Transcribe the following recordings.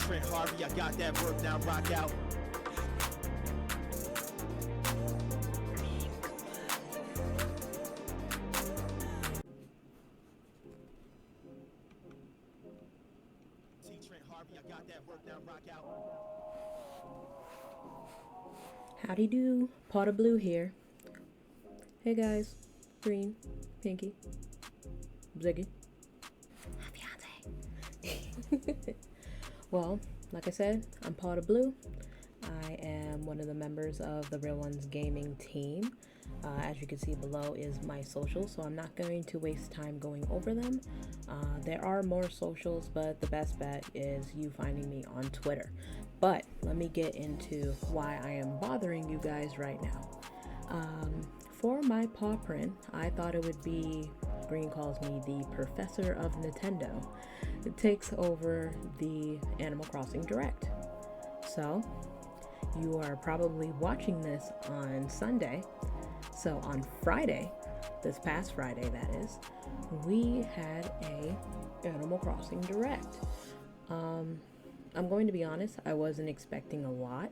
Trent Harvey, I got that work now, rock out. Trent Harvey, I got that work now, rock out. Howdy do, Pawdablu here. Hey guys, Green, Pinky, Ziggy, Fiance. Well, like I said, I'm Pawdablu. I am one of the members of the RealOnesGaming team. As you can see below is my socials, so I'm not going to waste time going over them. There are more socials, but the best bet is you finding me on Twitter. But let me get into why I am bothering you guys right now. For my paw print, I thought it would be, Green calls me the professor of Nintendo. It takes over the Animal Crossing Direct. So, you are probably watching this on Sunday. So on Friday, this past Friday that is, we had a Animal Crossing Direct. I'm going to be honest, I wasn't expecting a lot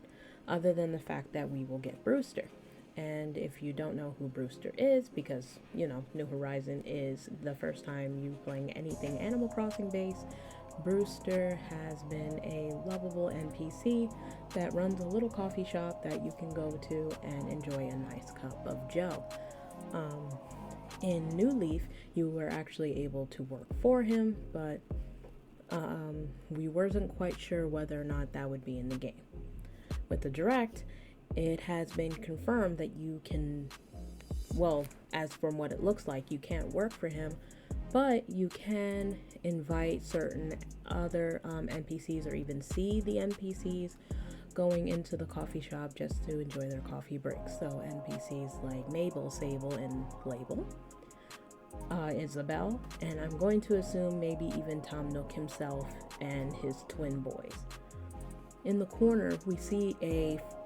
other than the fact that we will get Brewster. And if you don't know who Brewster is, because, you know, New Horizon is the first time you playing anything Animal Crossing based, Brewster has been a lovable NPC that runs a little coffee shop that you can go to and enjoy a nice cup of joe. In New Leaf, you were actually able to work for him, but we wasn't quite sure whether or not that would be in the game. With the Direct, it has been confirmed that you can, well, as from what it looks like, you can't work for him, but you can invite certain other NPCs or even see the NPCs going into the coffee shop just to enjoy their coffee breaks. So NPCs like Mabel, Sable, and Label, Isabelle, and I'm going to assume maybe even Tom Nook himself and his twin boys. In the corner, we see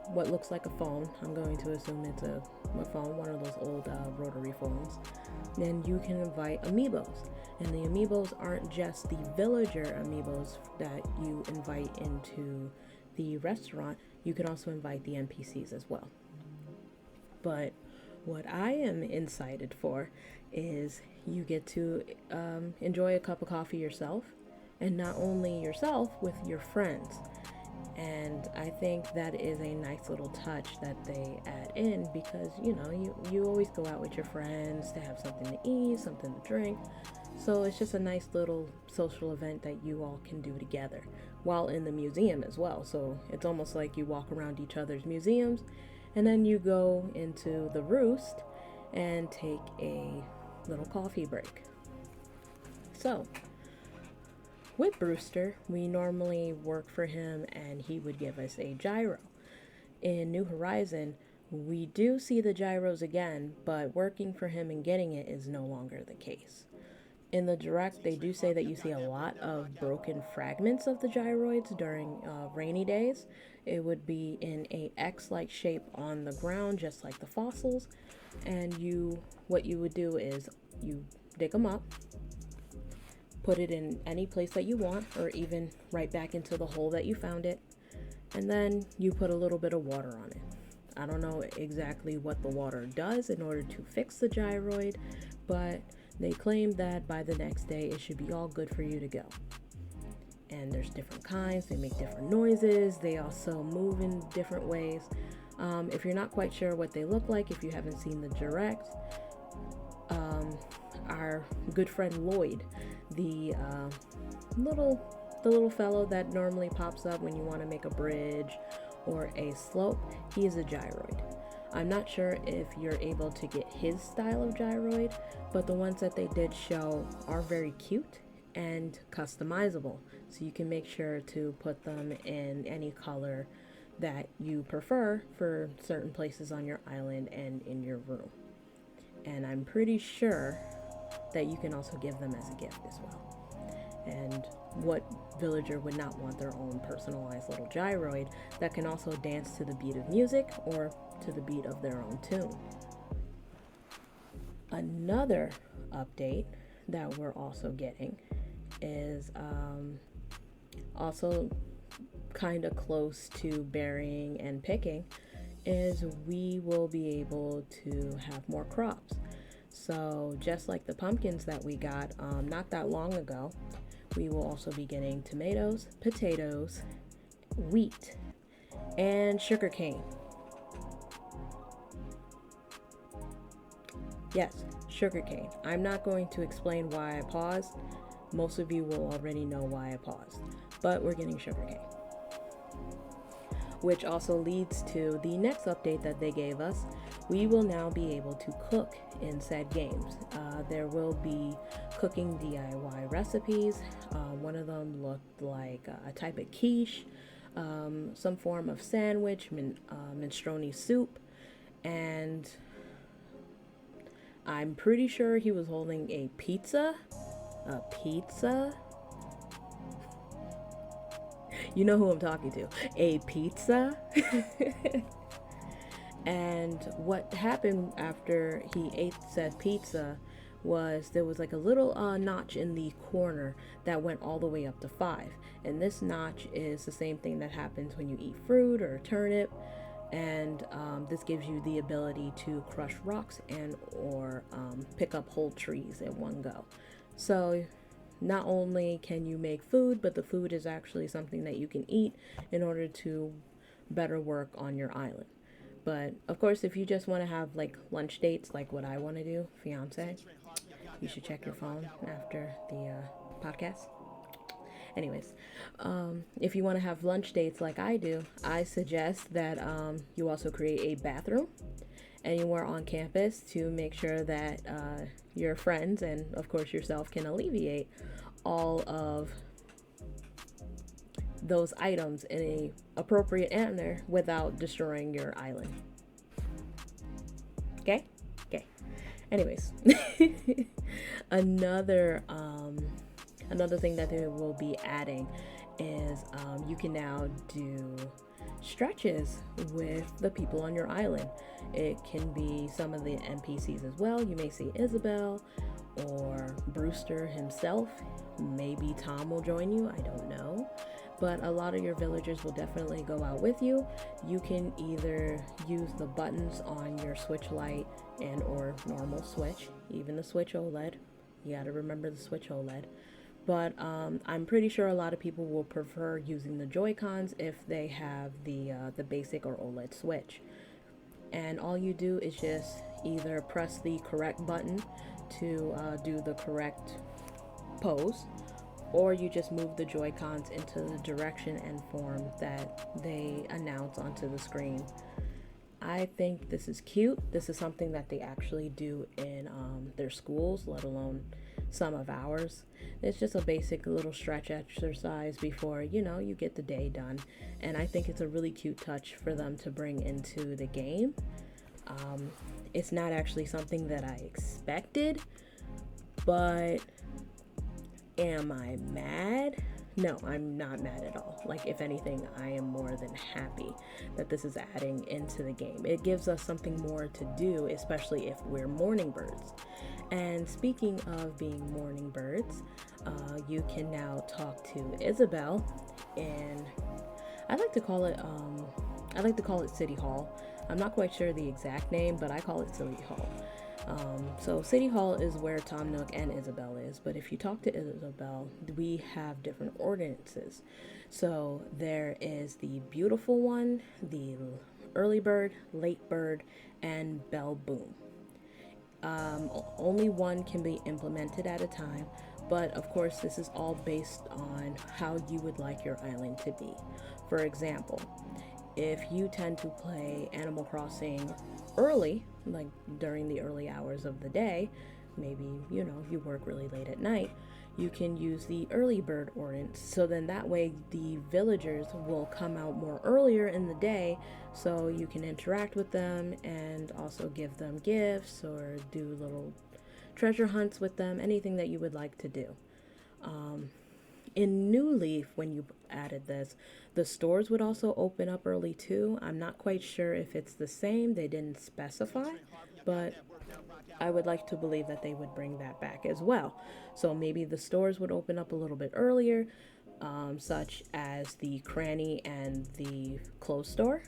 what looks like a phone. I'm going to assume it's a phone, one of those old rotary phones. Then you can invite amiibos, and the amiibos aren't just the villager amiibos that you invite into the restaurant. You can also invite the NPCs as well. But what I am excited for is you get to enjoy a cup of coffee yourself, and not only yourself, with your friends. And I think that is a nice little touch that they add in, because you know you always go out with your friends to have something to eat, something to drink. So it's just a nice little social event that you all can do together while in the museum as well. So it's almost like you walk around each other's museums, and then you go into the Roost and take a little coffee break. So with Brewster, we normally work for him and he would give us a gyro. In New Horizon, we do see the gyros again, but working for him and getting it is no longer the case. In the Direct, they do say that you see a lot of broken fragments of the gyroids during rainy days. It would be in a X-like shape on the ground, just like the fossils. And what you would do is you dig them up, put it in any place that you want, or even right back into the hole that you found it, and then you put a little bit of water on it. I don't know exactly what the water does in order to fix the gyroid, but they claim that by the next day it should be all good for you to go. And there's different kinds, they make different noises, they also move in different ways. If you're not quite sure what they look like, if you haven't seen the Direct, our good friend Lloyd, the little fellow that normally pops up when you want to make a bridge or a slope, he is a gyroid. I'm not sure if you're able to get his style of gyroid, but the ones that they did show are very cute and customizable, so you can make sure to put them in any color that you prefer for certain places on your island and in your room. And I'm pretty sure that you can also give them as a gift as well. And what villager would not want their own personalized little gyroid that can also dance to the beat of music or to the beat of their own tune? Another update that we're also getting is also kind of close to burying and picking is we will be able to have more crops. So just like the pumpkins that we got not that long ago, we will also be getting tomatoes, potatoes, wheat, and sugarcane. Yes, sugarcane. I'm not going to explain why I paused. Most of you will already know why I paused, but we're getting sugarcane. Which also leads to the next update that they gave us. We will now be able to cook in said games. There will be cooking DIY recipes. One of them looked like a type of quiche, some form of sandwich, minestrone soup, and I'm pretty sure he was holding a pizza. A pizza? You know who I'm talking to. A pizza? And what happened after he ate said pizza was there was like a little notch in the corner that went all the way up to 5. And this notch is the same thing that happens when you eat fruit or turnip. And this gives you the ability to crush rocks and or pick up whole trees at one go. So not only can you make food, but the food is actually something that you can eat in order to better work on your island. But of course, if you just want to have like lunch dates like what I want to do, fiance, you should check your phone after the podcast. Anyways, if you want to have lunch dates like I do, I suggest that you also create a bathroom anywhere on campus to make sure that your friends and of course yourself can alleviate all of those items in a appropriate manner without destroying your island. Okay? Anyways, another thing that they will be adding is you can now do stretches with the people on your island. It can be some of the NPCs as well. You may see Isabelle or Brewster himself. Maybe Tom will join you, I don't know. But a lot of your villagers will definitely go out with you. You can either use the buttons on your Switch Lite and or normal Switch, even the Switch OLED. You gotta remember the Switch OLED. But I'm pretty sure a lot of people will prefer using the JoyCons if they have the basic or OLED Switch. And all you do is just either press the correct button to do the correct pose, or you just move the Joy-Cons into the direction and form that they announce onto the screen. I think this is cute. This is something that they actually do in their schools, let alone some of ours. It's just a basic little stretch exercise before, you get the day done. And I think it's a really cute touch for them to bring into the game. It's not actually something that I expected, but am I mad? No, I'm not mad at all. Like, if anything, I am more than happy that this is adding into the game. It gives us something more to do, especially if we're morning birds. And speaking of being morning birds, you can now talk to Isabelle in, I like to call it City Hall. I'm not quite sure the exact name, but I call it City Hall. So City Hall is where Tom Nook and Isabelle is, but if you talk to Isabelle, we have different ordinances. So there is the beautiful one, the early bird, late bird, and bell boom. Only one can be implemented at a time, but of course this is all based on how you would like your island to be. For example, if you tend to play Animal Crossing early, like during the early hours of the day, maybe you work really late at night, you can use the early bird ordinance. So then that way the villagers will come out more earlier in the day, so you can interact with them and also give them gifts or do little treasure hunts with them, anything that you would like to do. In New Leaf, when you added this, the stores would also open up early too. I'm not quite sure if it's the same. They didn't specify, but I would like to believe that they would bring that back as well. So maybe the stores would open up a little bit earlier, such as the cranny and the clothes store,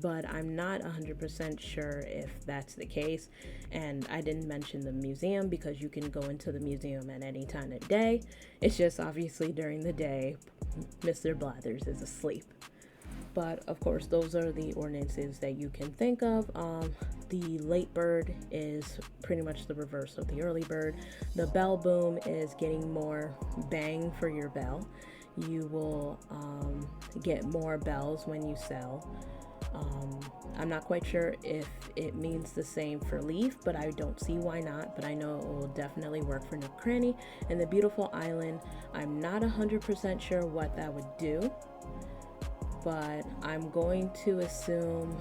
but I'm not 100% sure if that's the case. And I didn't mention the museum because you can go into the museum at any time of day. It's just obviously during the day, Mr. Blathers is asleep. But of course, those are the ordinances that you can think of. The late bird is pretty much the reverse of the early bird. The bell boom is getting more bang for your bell. You will get more bells when you sell. I'm not quite sure if it means the same for leaf, but I don't see why not. But I know it will definitely work for Nook Cranny. And the beautiful island, I'm not 100% sure what that would do, but I'm going to assume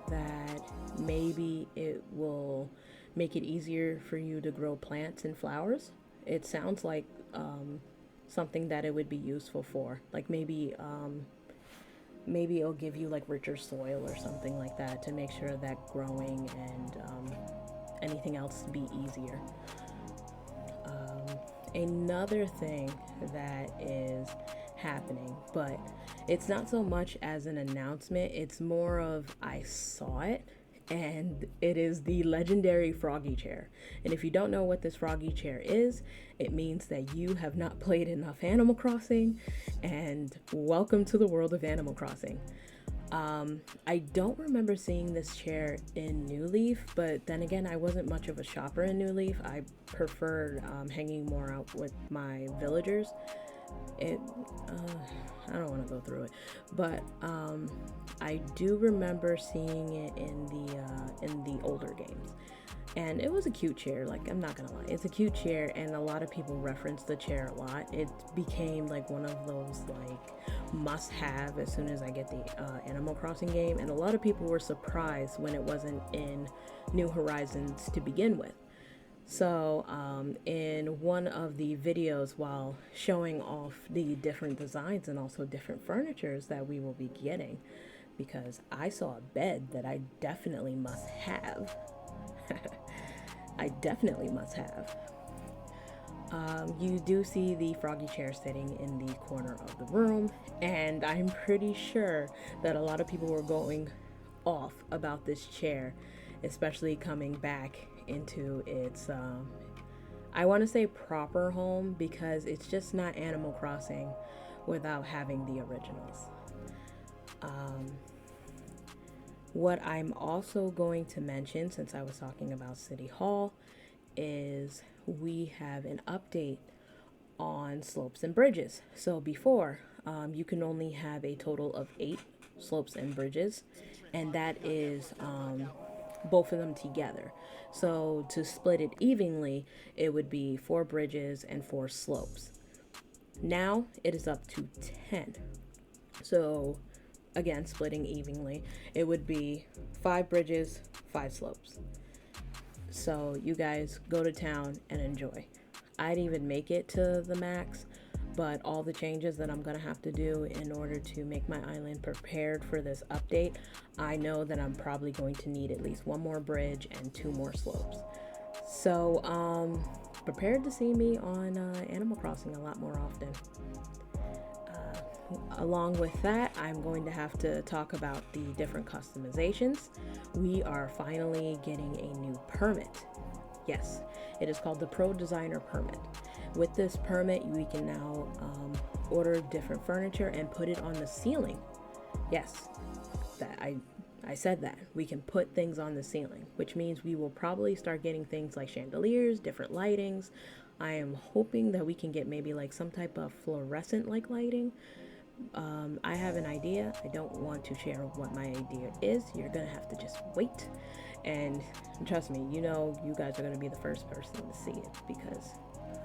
that maybe it will make it easier for you to grow plants and flowers. It sounds like something that it would be useful for, like maybe it'll give you like richer soil or something like that to make sure that growing and anything else be easier. Another thing that is happening, but it's not so much as an announcement, it's more of I saw it, and it is the legendary Froggy Chair. And if you don't know what this Froggy Chair is, it means that you have not played enough Animal Crossing, and welcome to the world of Animal Crossing. I don't remember seeing this chair in New Leaf, but then again, I wasn't much of a shopper in New Leaf. I preferred hanging more out with my villagers. I don't want to go through it, but I do remember seeing it in the older games, and it was a cute chair. Like, I'm not gonna lie, it's a cute chair, and a lot of people reference the chair a lot. It became like one of those like must-have as soon as I get the Animal Crossing game, and a lot of people were surprised when it wasn't in New Horizons to begin with. So in one of the videos, while showing off the different designs and also different furnitures that we will be getting, because I saw a bed that I definitely must have. I definitely must have. You do see the Froggy Chair sitting in the corner of the room, and I'm pretty sure that a lot of people were going off about this chair, especially coming back into its I want to say proper home, because it's just not Animal Crossing without having the originals. What I'm also going to mention, since I was talking about City Hall, is we have an update on slopes and bridges. So before, you can only have a total of 8 slopes and bridges, and that is both of them together. So to split it evenly, it would be 4 bridges and 4 slopes. Now it is up to 10. So again, splitting evenly, it would be 5 bridges, 5 slopes. So you guys go to town and enjoy. I'd even make it to the max, but all the changes that I'm gonna have to do in order to make my island prepared for this update, I know that I'm probably going to need at least 1 more bridge and 2 more slopes. So prepared to see me on Animal Crossing a lot more often. Along with that, I'm going to have to talk about the different customizations. We are finally getting a new permit. Yes, it is called the Pro Designer Permit. With this permit, we can now order different furniture and put it on the ceiling. Yes, that I said that. We can put things on the ceiling, which means we will probably start getting things like chandeliers, different lightings. I am hoping that we can get maybe like some type of fluorescent like lighting. I have an idea. I don't want to share what my idea is. You're gonna have to just wait, and trust me, you know, you guys are gonna be the first person to see it, because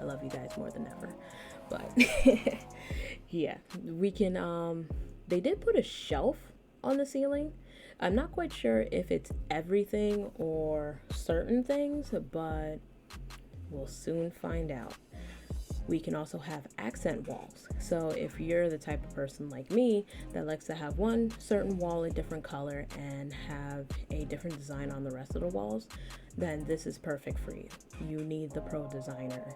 I love you guys more than ever. But yeah, we can they did put a shelf on the ceiling. I'm not quite sure if it's everything or certain things, but we'll soon find out. We can also have accent walls. So if you're the type of person like me that likes to have one certain wall a different color and have a different design on the rest of the walls, then this is perfect for you. You need the Pro Designer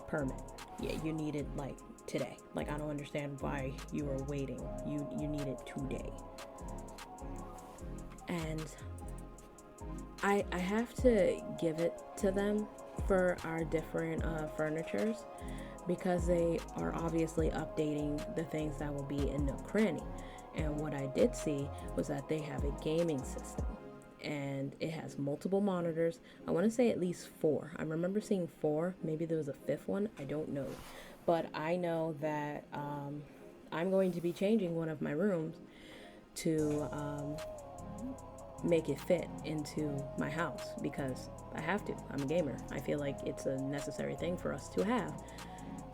permit. Yeah, you need it like today. Like, I don't understand why you are waiting. You need it today. And I have to give it to them for our different furnitures, because they are obviously updating the things that will be in Nook Cranny. And what I did see was that they have a gaming system, and it has multiple monitors. I want to say at least 4. I remember seeing 4. Maybe there was a 5th one. I don't know. But I know that I'm going to be changing one of my rooms to make it fit into my house, because I have to. I'm a gamer. I feel like it's a necessary thing for us to have.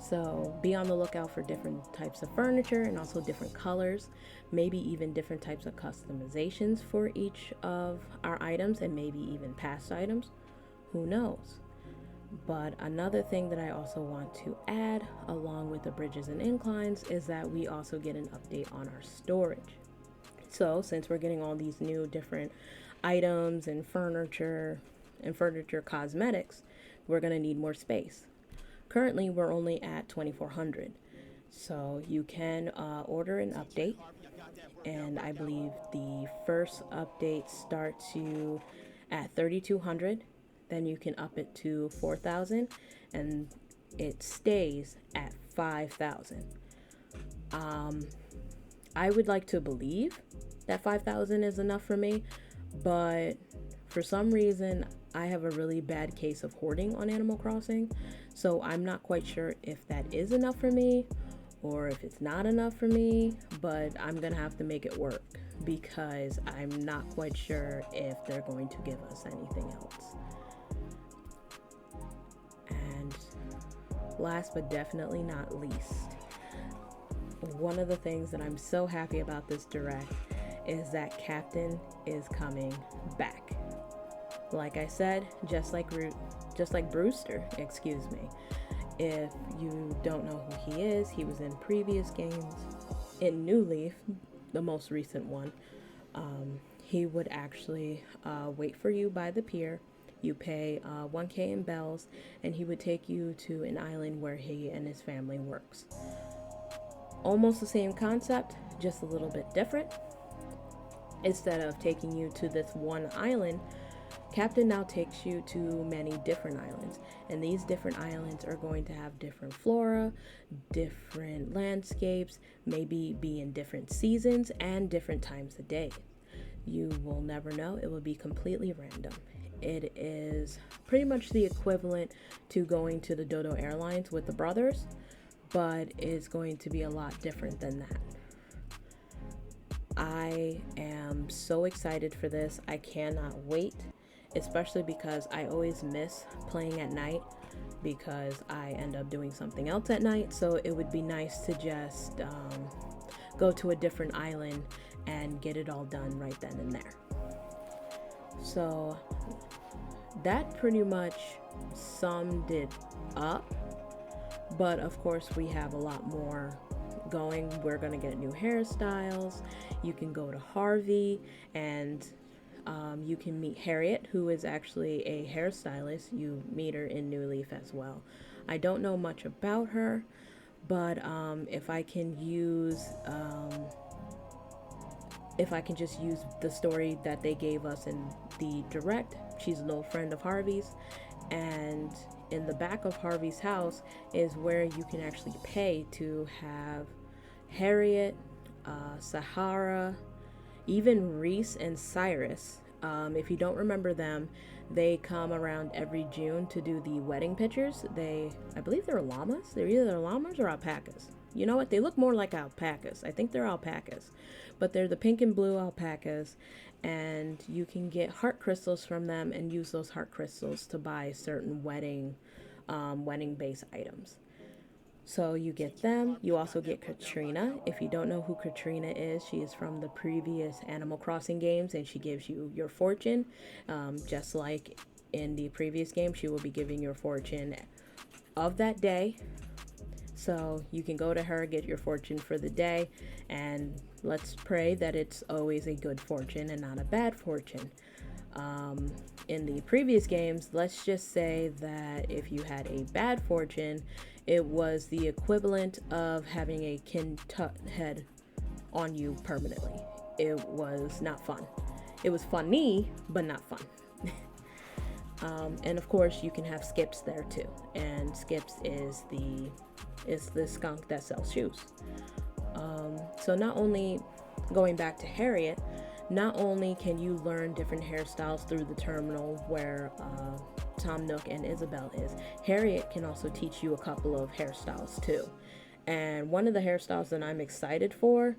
So be on the lookout for different types of furniture, and also different colors, maybe even different types of customizations for each of our items, and maybe even past items. Who knows? But another thing that I also want to add, along with the bridges and inclines, is that we also get an update on our storage. So since we're getting all these new different items and furniture cosmetics, we're going to need more space. Currently, we're only at 2,400. So you can order an update. And I believe the first update starts you at 3,200. Then you can up it to 4,000. And it stays at 5,000. I would like to believe that 5,000 is enough for me, but for some reason I have a really bad case of hoarding on Animal Crossing, so I'm not quite sure if that is enough for me or if it's not enough for me, but I'm gonna have to make it work, because I'm not quite sure if they're going to give us anything else. And last but definitely not least, one of the things that I'm so happy about this direct is that Captain is coming back. Like I said, just like Brewster, excuse me. If you don't know who he is, he was in previous games. In New Leaf, the most recent one, he would actually wait for you by the pier. You pay 1K in bells, and he would take you to an island where he and his family works. Almost the same concept, just a little bit different. Instead of taking you to this one island, Captain now takes you to many different islands, and these different islands are going to have different flora, different landscapes, maybe be in different seasons and different times of day. You will never know. It will be completely random. It is pretty much the equivalent to going to the Dodo Airlines with the brothers, but it's going to be a lot different than that. I am so excited for this. I cannot wait, especially because I always miss playing at night, because I end up doing something else at night. So it would be nice to just go to a different island and get it all done right then and there. So that pretty much summed it up. But of course, we have a lot more going. We're gonna get new hairstyles. You can go to Harvey, and you can meet Harriet, who is actually a hairstylist. You meet her in New Leaf as well. I don't know much about her, but if I can just use the story that they gave us in the direct, she's a little friend of Harvey's, and in the back of Harvey's house is where you can actually pay to have Harriet, Sahara, even Reese and Cyrus. If you don't remember them, they come around every June to do the wedding pictures. I believe they're llamas. They're either llamas or alpacas. You know what? They look more like alpacas. I think they're alpacas. But they're the pink and blue alpacas. And you can get heart crystals from them and use those heart crystals to buy certain wedding base items. So you get them. You also get Katrina. If you don't know who Katrina is, she is from the previous Animal Crossing games, and she gives you your fortune. Just like in the previous game, she will be giving your fortune of that day. So you can go to her, get your fortune for the day, and let's pray that it's always a good fortune and not a bad fortune. in the previous games, let's just say that if you had a bad fortune, it was the equivalent of having a kin tut head on you permanently. It was not fun. It was funny, but not fun. And of course, you can have Skips there too. And Skips is the skunk that sells shoes. So not only, going back to Harriet, not only can you learn different hairstyles through the terminal where Tom Nook and Isabelle is, Harriet can also teach you a couple of hairstyles too. And one of the hairstyles that I'm excited for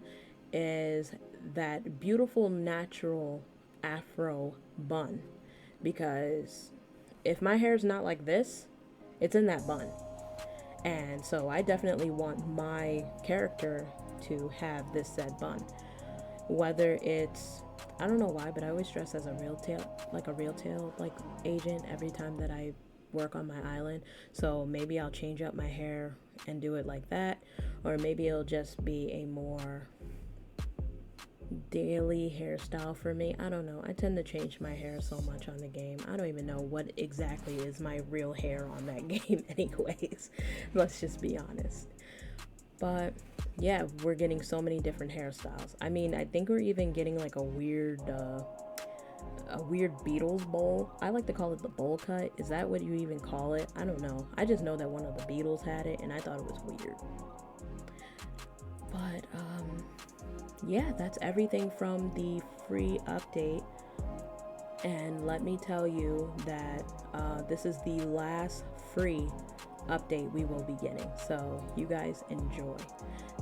is that beautiful natural afro bun, because if my hair is not like this, it's in that bun. And so I definitely want my character to have this said bun. Whether it's, I don't know why, but I always dress as a real tail agent every time that I work on my island. So maybe I'll change up my hair and do it like that, or maybe it'll just be a more daily hairstyle for me. I don't know. I tend to change my hair so much on the game. I don't even know what exactly is my real hair on that game anyways. Let's just be honest. But yeah, we're getting so many different hairstyles. I mean, I think we're even getting like a weird Beatles bowl. I like to call it the bowl cut. Is that what you even call it? I don't know. I just know that one of the Beatles had it and I thought it was weird. But yeah, that's everything from the free update. And let me tell you that this is the last free update we will be getting. So you guys enjoy.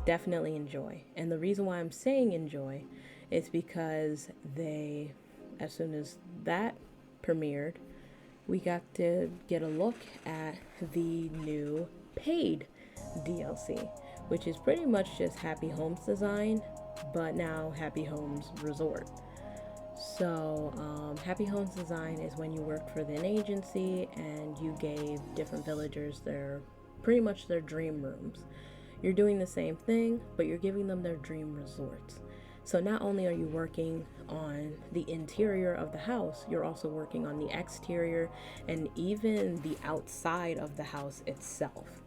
Definitely enjoy. And the reason why I'm saying enjoy is because as soon as that premiered, we got to get a look at the new paid DLC, which is pretty much just Happy Homes Design, but now Happy Homes Resort. So Happy Homes Design is when you worked for an agency and you gave different villagers pretty much their dream rooms. You're doing the same thing, but you're giving them their dream resorts. So not only are you working on the interior of the house, you're also working on the exterior and even the outside of the house itself.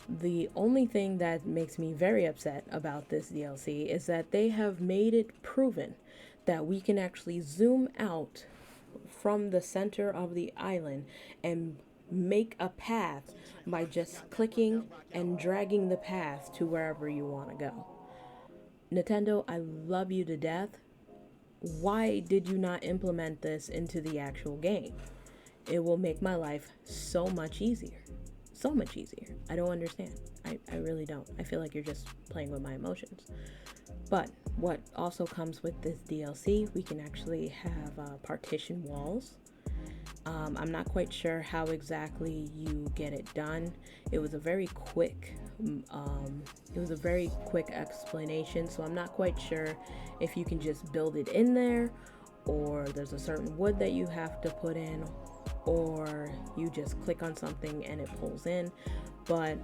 The only thing that makes me very upset about this DLC is that they have made it proven that we can actually zoom out from the center of the island and make a path by just clicking and dragging the path to wherever you want to go. Nintendo, I love you to death. Why did you not implement this into the actual game? It will make my life so much easier. So much easier. I don't understand. I really don't. I feel like you're just playing with my emotions. But what also comes with this DLC, we can actually have partition walls. I'm not quite sure how exactly you get it done. It was a very quick explanation, so I'm not quite sure if you can just build it in there, or there's a certain wood that you have to put in, or you just click on something and it pulls in. But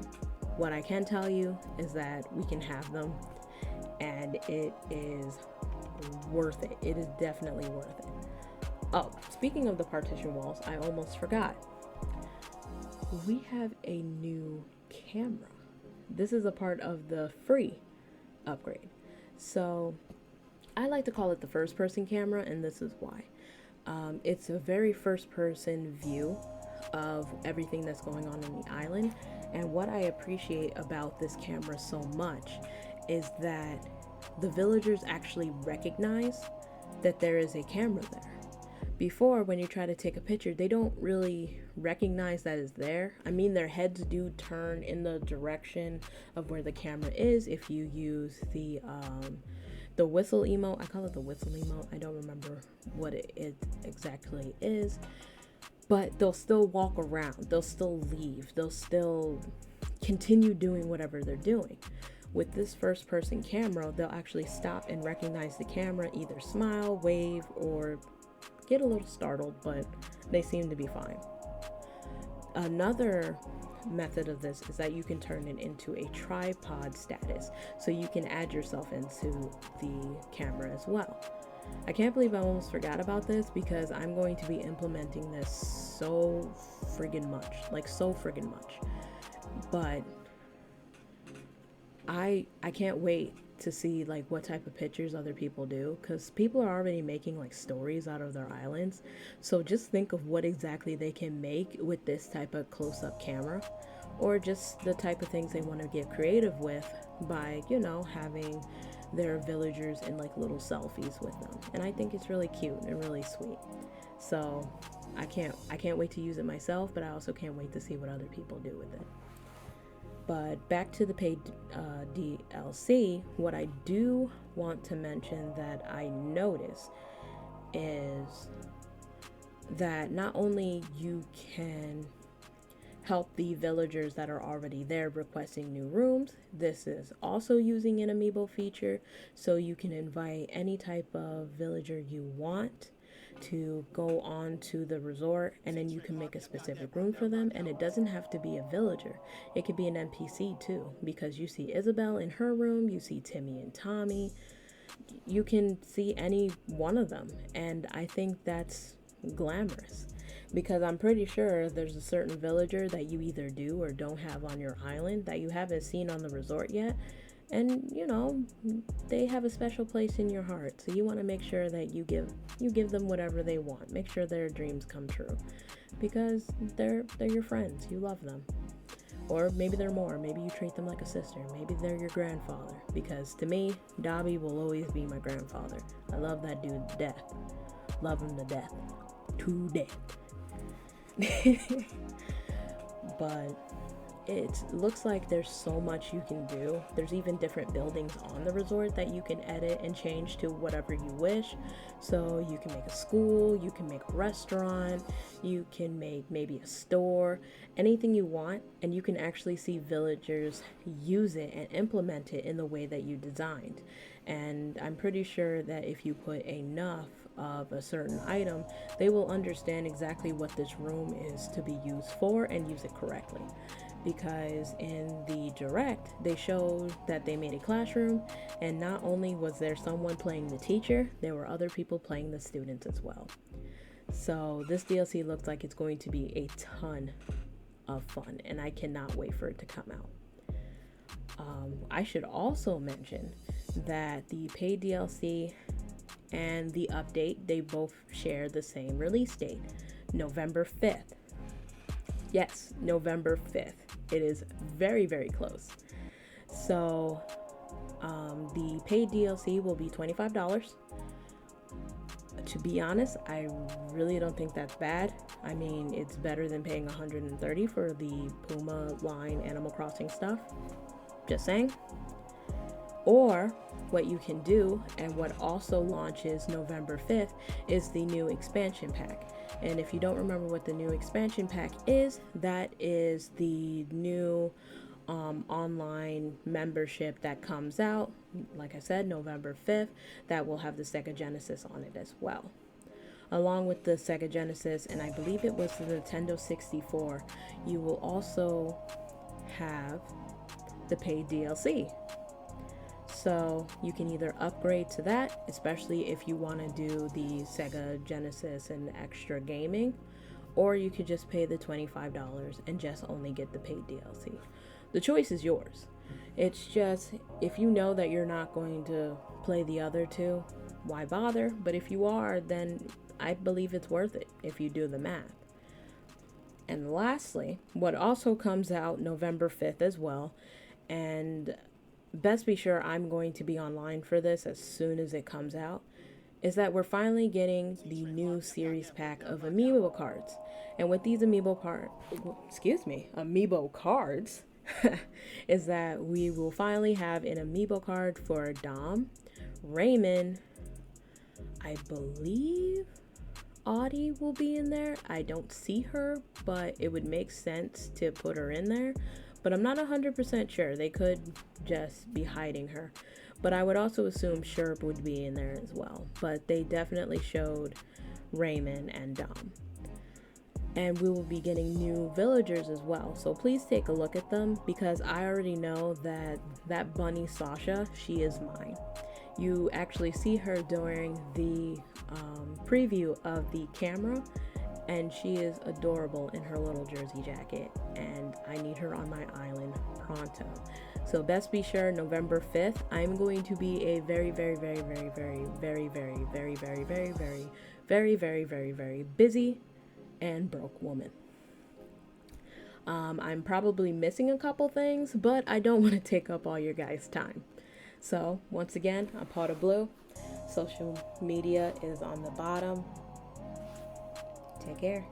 what I can tell you is that we can have them, and it is worth it. It is definitely worth it. Oh, speaking of the partition walls, I almost forgot. We have a new camera. This is a part of the free upgrade. So I like to call it the first person camera, and this is why. It's a very first person view of everything that's going on in the island. And what I appreciate about this camera so much is that the villagers actually recognize that there is a camera there. Before, when you try to take a picture, they don't really recognize that it's there. I mean, their heads do turn in the direction of where the camera is if you use the whistle emote. I call it the whistle emote. I don't remember what it exactly is. But they'll still walk around. They'll still leave. They'll still continue doing whatever they're doing. With this first person camera, they'll actually stop and recognize the camera, either smile, wave, or get a little startled, but they seem to be fine. Another method of this is that you can turn it into a tripod status, so you can add yourself into the camera as well. I can't believe I almost forgot about this because I'm going to be implementing this so friggin' much, like so friggin' much. But I can't wait to see like what type of pictures other people do, because people are already making like stories out of their islands. So just think of what exactly they can make with this type of close-up camera, or just the type of things they want to get creative with by, you know, having their villagers in like little selfies with them. And I think it's really cute and really sweet. So I can't wait to use it myself, but I also can't wait to see what other people do with it. But back to the paid DLC, what I do want to mention that I noticed is that not only you can help the villagers that are already there requesting new rooms, this is also using an amiibo feature, so you can invite any type of villager you want to go on to the resort, and then you can make a specific room for them. And it doesn't have to be a villager, it could be an NPC too, because you see Isabelle in her room, you see Timmy and Tommy, you can see any one of them. And I think that's glamorous, because I'm pretty sure there's a certain villager that you either do or don't have on your island that you haven't seen on the resort yet. And you know, they have a special place in your heart, so you want to make sure that you give them whatever they want. Make sure their dreams come true, because they're your friends, you love them. Or maybe they're more, maybe you treat them like a sister, maybe they're your grandfather, because to me, Dobby will always be my grandfather. I love that dude to death. Love him to death. To death. But it looks like there's so much you can do. There's even different buildings on the resort that you can edit and change to whatever you wish. So you can make a school, you can make a restaurant, you can make maybe a store, anything you want, and you can actually see villagers use it and implement it in the way that you designed. And I'm pretty sure that if you put enough of a certain item, they will understand exactly what this room is to be used for and use it correctly. Because in the direct, they showed that they made a classroom, and not only was there someone playing the teacher, there were other people playing the students as well. So this DLC looks like it's going to be a ton of fun, and I cannot wait for it to come out. I should also mention that the paid DLC and the update, they both share the same release date, November 5th. Yes, November 5th. It is very, very close. So the paid DLC will be $25. To be honest, I really don't think that's bad. I mean, it's better than paying $130 for the Puma line Animal Crossing stuff. Just saying. Or what you can do, and what also launches November 5th, is the new expansion pack. And if you don't remember what the new expansion pack is, that is the new online membership that comes out, like I said, November 5th, that will have the Sega Genesis on it as well. Along with the Sega Genesis, and I believe it was the Nintendo 64, you will also have the paid DLC. So you can either upgrade to that, especially if you want to do the Sega Genesis and extra gaming, or you could just pay the $25 and just only get the paid DLC. The choice is yours. It's just, if you know that you're not going to play the other two, why bother? But if you are, then I believe it's worth it if you do the math. And lastly, what also comes out November 5th as well, and best be sure I'm going to be online for this as soon as it comes out, is that we're finally getting the new series pack of Amiibo Cards. And with these Amiibo Cards, is that we will finally have an Amiibo card for Dom, Raymond, I believe Audie will be in there. I don't see her, but it would make sense to put her in there. But I'm not 100% sure. They could just be hiding her. But I would also assume Sherb would be in there as well. But they definitely showed Raymond and Dom. And we will be getting new villagers as well. So please take a look at them, because I already know that Bunny Sasha, she is mine. You actually see her during the preview of the camera, and she is adorable in her little jersey jacket, and I need her on my island pronto. So best be sure, November 5th, I'm going to be a very busy and broke woman. I'm probably missing a couple things, but I don't want to take up all your guys' time. So once again, I'm Pawdablu. Social media is on the bottom. Take care.